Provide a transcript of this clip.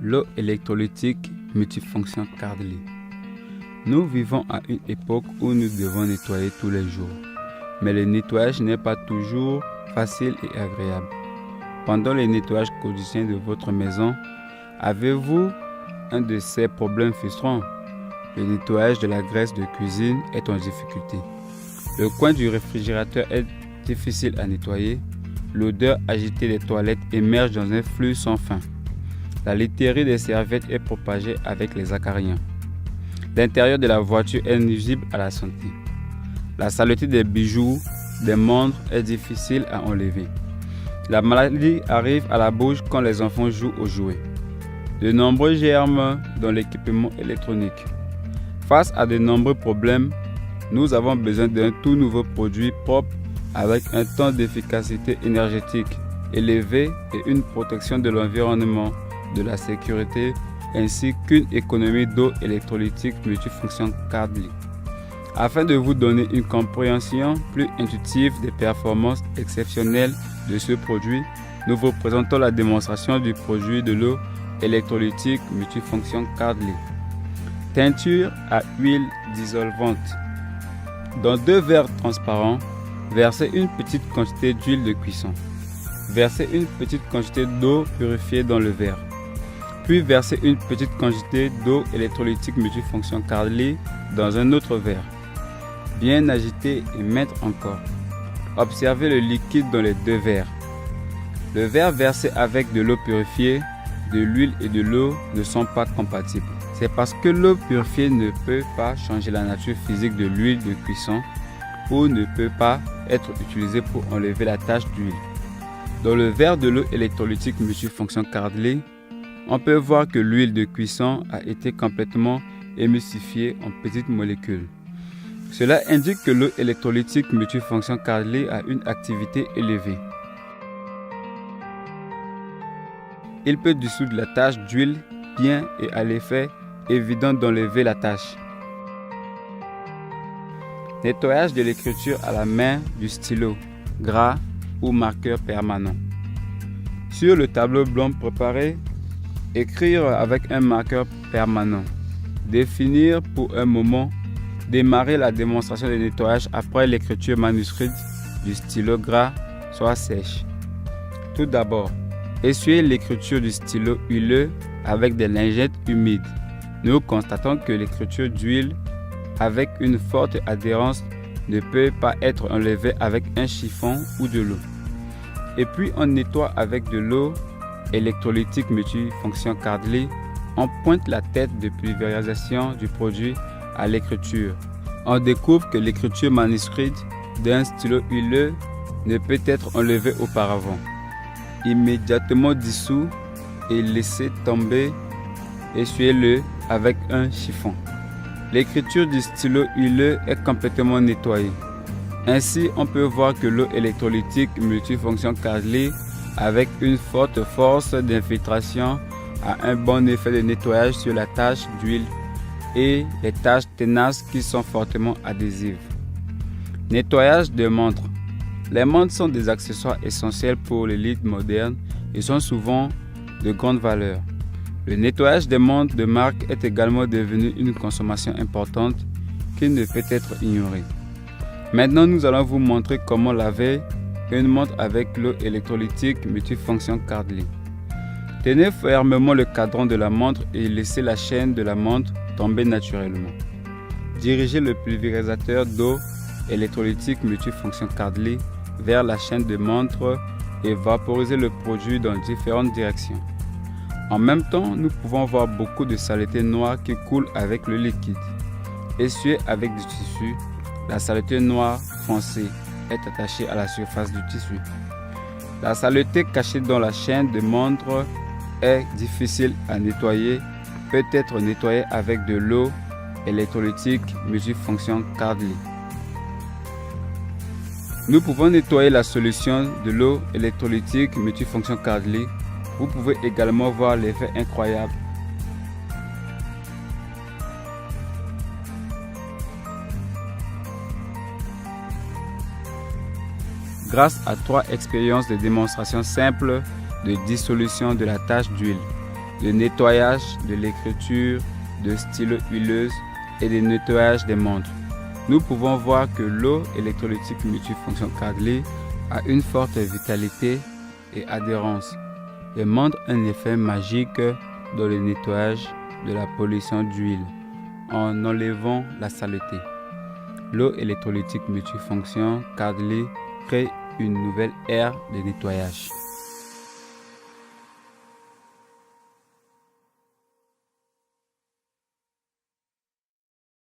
L'eau électrolytique multifonction Cardly. Nous vivons à une époque où nous devons nettoyer tous les jours. Mais le nettoyage n'est pas toujours facile et agréable. Pendant le nettoyage quotidien de votre maison, avez-vous un de ces problèmes frustrants? Le nettoyage de la graisse de cuisine est en difficulté. Le coin du réfrigérateur est difficile à nettoyer. L'odeur agitée des toilettes émerge dans un flux sans fin. La literie des serviettes est propagée avec les acariens. L'intérieur de la voiture est nuisible à la santé. La saleté des bijoux, des montres est difficile à enlever. La maladie arrive à la bouche quand les enfants jouent aux jouets. De nombreux germes dans l'équipement électronique. Face à de nombreux problèmes, nous avons besoin d'un tout nouveau produit propre avec un temps d'efficacité énergétique élevé et une protection de l'environnement, de la sécurité, ainsi qu'une économie d'eau électrolytique multifonction Cardly. Afin de vous donner une compréhension plus intuitive des performances exceptionnelles de ce produit, nous vous présentons la démonstration du produit de l'eau électrolytique multifonction Cardly. Teinture à huile dissolvante. Dans 2 verres transparents, versez une petite quantité d'huile de cuisson. Versez une petite quantité d'eau purifiée dans le verre. Puis versez une petite quantité d'eau électrolytique multifonction Cardly dans un autre verre. Bien agiter et mettre encore. Observez le liquide dans les 2 verres. Le verre versé avec de l'eau purifiée, de l'huile et de l'eau ne sont pas compatibles. C'est parce que l'eau purifiée ne peut pas changer la nature physique de l'huile de cuisson ou ne peut pas être utilisée pour enlever la tache d'huile. Dans le verre de l'eau électrolytique multifonction Cardly, on peut voir que l'huile de cuisson a été complètement émulsifiée en petites molécules. Cela indique que l'eau électrolytique multifonction Cardly a une activité élevée. Il peut dissoudre la tache d'huile bien et à l'effet évident d'enlever la tache. Nettoyage de l'écriture à la main du stylo, gras ou marqueur permanent. Sur le tableau blanc préparé, écrire avec un marqueur permanent. Définir pour un moment. Démarrer la démonstration de nettoyage après l'écriture manuscrite du stylo gras soit sèche. Tout d'abord, essuyez l'écriture du stylo huileux avec des lingettes humides. Nous constatons que l'écriture d'huile avec une forte adhérence ne peut pas être enlevée avec un chiffon ou de l'eau. Et puis on nettoie avec de l'eau électrolytique multifonction Cardly. On pointe la tête de pulvérisation du produit à l'écriture. On découvre que l'écriture manuscrite d'un stylo huileux ne peut être enlevée auparavant. Immédiatement dissous et laissez tomber, essuyez-le avec un chiffon. L'écriture du stylo huileux est complètement nettoyée. Ainsi, on peut voir que l'eau électrolytique multifonction Cardly avec une forte force d'infiltration a un bon effet de nettoyage sur la tache d'huile et les taches tenaces qui sont fortement adhésives. Nettoyage de montres. Les montres sont des accessoires essentiels pour l'élite moderne et sont souvent de grande valeur. Le nettoyage des montres de marque est également devenu une consommation importante qui ne peut être ignorée. Maintenant, nous allons vous montrer comment laver une montre avec l'eau électrolytique multifonction Cardly. Tenez fermement le cadran de la montre et laissez la chaîne de la montre tomber naturellement. Dirigez le pulvérisateur d'eau électrolytique multifonction Cardly vers la chaîne de montre et vaporisez le produit dans différentes directions. En même temps, nous pouvons voir beaucoup de saleté noire qui coule avec le liquide. Essuyez avec du tissu. La saleté noire foncée est attachée à la surface du tissu. La saleté cachée dans la chaîne de montre est difficile à nettoyer, peut être nettoyée avec de l'eau électrolytique multifonction Cardly. Nous pouvons nettoyer la solution de l'eau électrolytique multifonction Cardly. Vous pouvez également voir l'effet incroyable. Grâce à 3 expériences de démonstration simple de dissolution de la tache d'huile, de nettoyage de l'écriture, de stylo huileuse et de nettoyage des montres. Nous pouvons voir que l'eau électrolytique multifonction Cadley a une forte vitalité et adhérence et montre un effet magique dans le nettoyage de la pollution d'huile en enlevant la saleté. L'eau électrolytique multifonction Cadley crée une nouvelle ère de nettoyage.